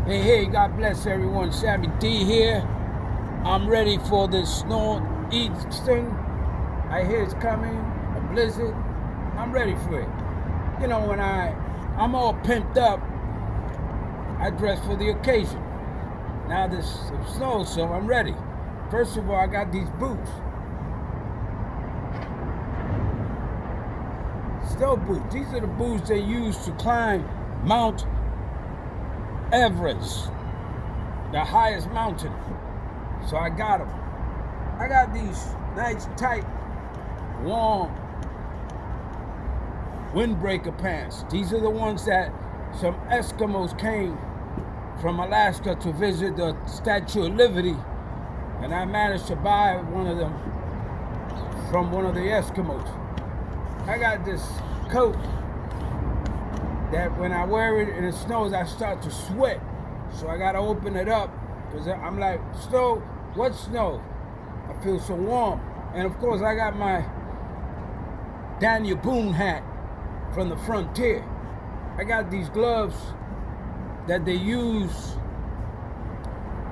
Hey, God bless everyone. Sammyd here. I'm ready for this northeastern. I hear it's coming, a blizzard. I'm ready for it. You know, when I'm all pimped up, I dress for the occasion. Now this snow, so I'm ready. First of all, I got these boots. Snow boots. These are the boots they use to climb Mount Everest, the highest mountain. So I got them. I got these nice, tight, warm windbreaker pants. These are the ones that some Eskimos came from Alaska to visit the Statue of Liberty, and I managed to buy one of them from one of the Eskimos. I got this coat that when I wear it and it snows, I start to sweat. So I gotta open it up because I'm like, snow, what snow? I feel so warm. And of course, I got my Daniel Boone hat from the frontier. I got these gloves that they use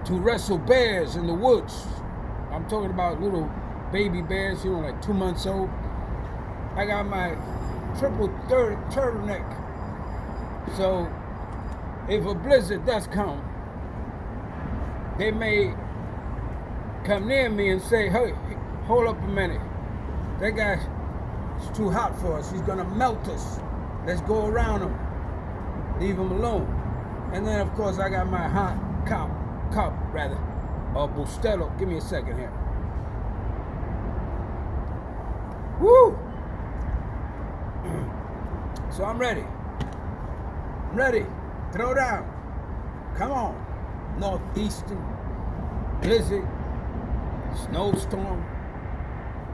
to wrestle bears in the woods. I'm talking about little baby bears, like 2 months old. I got my triple turtleneck. So if a blizzard does come, they may come near me and say, hey, hold up a minute. That guy's too hot for us. He's gonna melt us. Let's go around him. Leave him alone. And then of course I got my hot cup, Bustelo. Give me a second here. Woo! So I'm ready. I'm ready. Throw down. Come on. Northeastern, blizzard, snowstorm,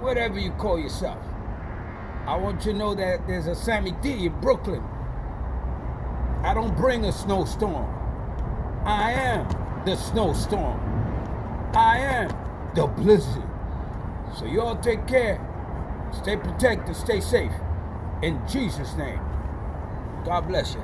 whatever you call yourself. I want you to know that there's a Sammyd in Brooklyn. I don't bring a snowstorm. I am the snowstorm. I am the blizzard. So you all take care. Stay protected. Stay safe. In Jesus' name. God bless you.